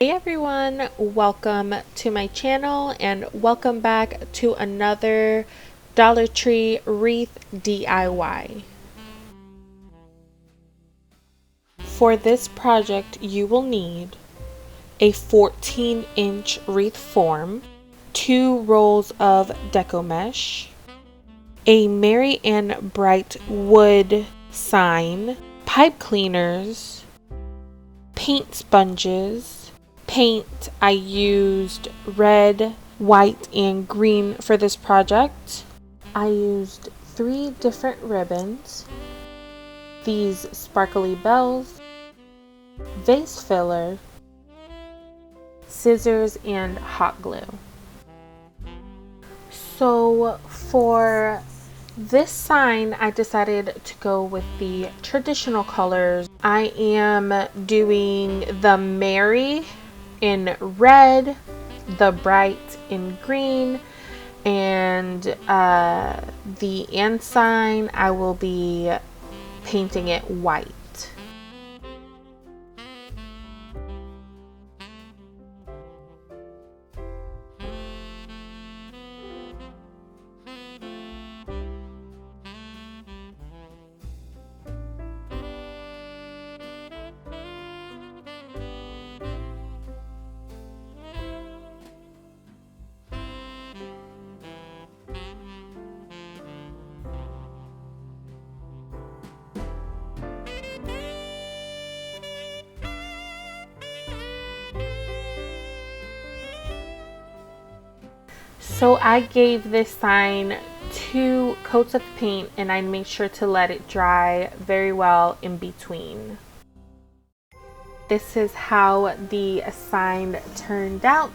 Hey everyone, welcome to my channel and welcome back to another Dollar Tree wreath DIY. For this project you will need a 14-inch wreath form, 2 rolls of deco mesh, a Merry and Bright wood sign, pipe cleaners, paint sponges, paint. I used red, white, and green for this project. I used 3 different ribbons, these sparkly bells, vase filler, scissors, and hot glue. So for this sign, I decided to go with the traditional colors. I am doing the Merry in red, the Bright in green, and the and sign I will be painting it white. So I gave this sign 2 coats of paint and I made sure to let it dry very well in between. This is how the sign turned out.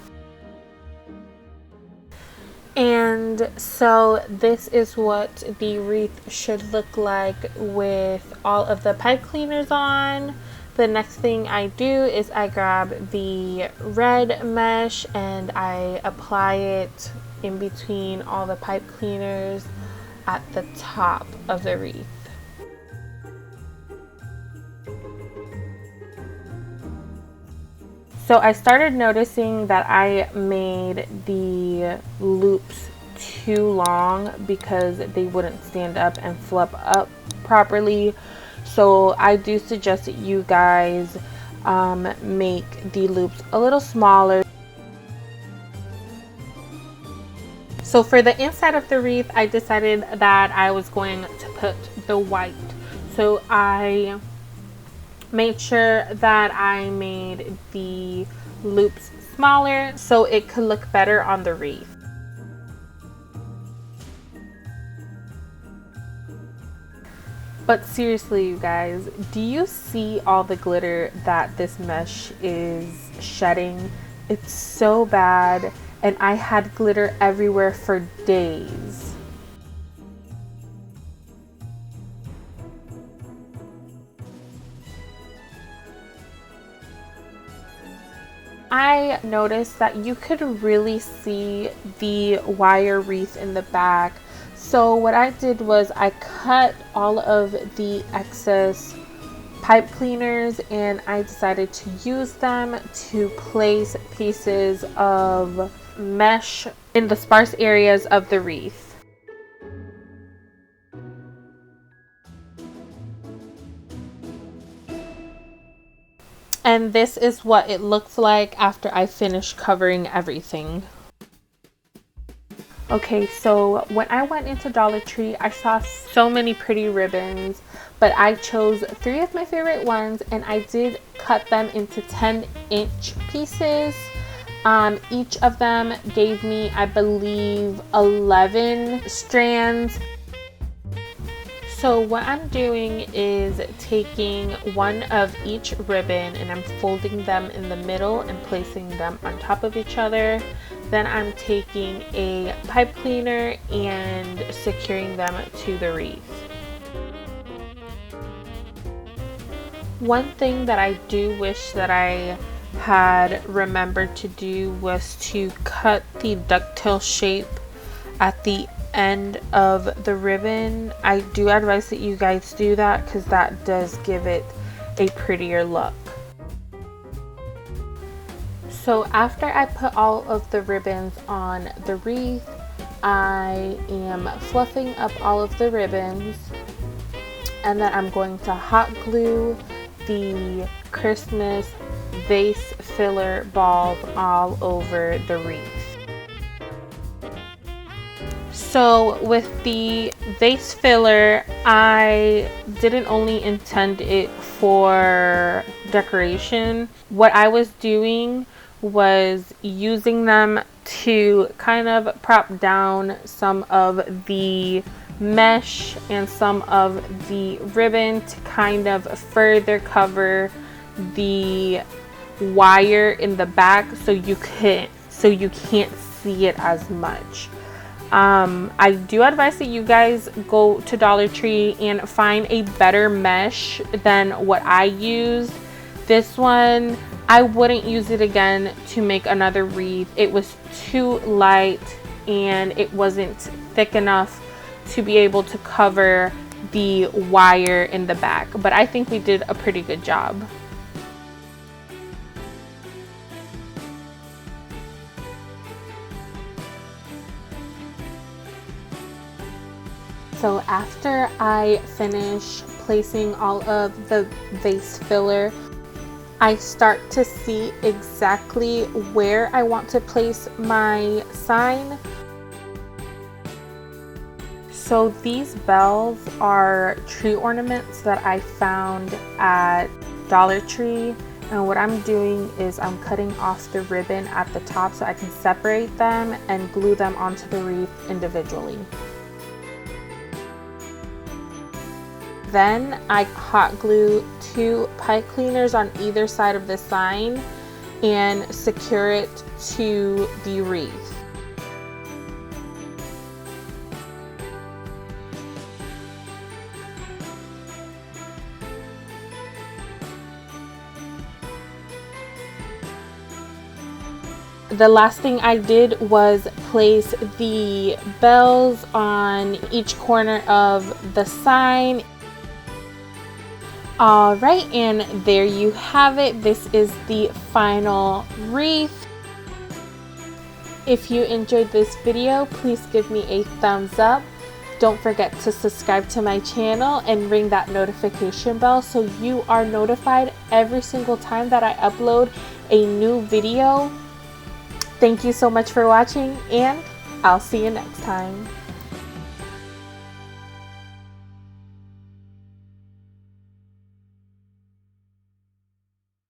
And so this is what the wreath should look like with all of the pipe cleaners on. The next thing I do is I grab the red mesh and I apply it in between all the pipe cleaners at the top of the wreath. So I started noticing that I made the loops too long because they wouldn't stand up and flip up properly. So I do suggest that you guys make the loops a little smaller. So for the inside of the wreath, I decided that I was going to put the white. So I made sure that I made the loops smaller so it could look better on the wreath. But seriously, you guys, do you see all the glitter that this mesh is shedding? It's so bad, and I had glitter everywhere for days. I noticed that you could really see the wire wreath in the back. So what I did was I cut all of the excess pipe cleaners and I decided to use them to place pieces of mesh in the sparse areas of the wreath. And this is what it looks like after I finish covering everything. Okay, so when I went into Dollar Tree, I saw so many pretty ribbons, but I chose 3 of my favorite ones and I did cut them into 10-inch pieces. Each of them gave me, I believe, 11 strands. So what I'm doing is taking one of each ribbon and I'm folding them in the middle and placing them on top of each other. Then I'm taking a pipe cleaner and securing them to the wreath. One thing that I do wish that I had remembered to do was to cut the ducktail shape at the end of the ribbon. I do advise that you guys do that because that does give it a prettier look. So after I put all of the ribbons on the wreath, I am fluffing up all of the ribbons, and then I'm going to hot glue the Christmas vase filler balls all over the wreath. So with the vase filler, I didn't only intend it for decoration. What I was doing was using them to kind of prop down some of the mesh and some of the ribbon to kind of further cover the wire in the back so you can't see it as much. I do advise that you guys go to Dollar Tree and find a better mesh than what I used. This one, I wouldn't use it again to make another wreath. It was too light and it wasn't thick enough to be able to cover the wire in the back, but I think we did a pretty good job. So after I finish placing all of the vase filler, I start to see exactly where I want to place my sign. So these bells are tree ornaments that I found at Dollar Tree, and what I'm doing is I'm cutting off the ribbon at the top so I can separate them and glue them onto the wreath individually. Then I hot glue 2 pipe cleaners on either side of the sign and secure it to the wreath. The last thing I did was place the bells on each corner of the sign. Alright, and there you have it. This is the final wreath. If you enjoyed this video, please give me a thumbs up. Don't forget to subscribe to my channel and ring that notification bell so you are notified every single time that I upload a new video. Thank you so much for watching, and I'll see you next time.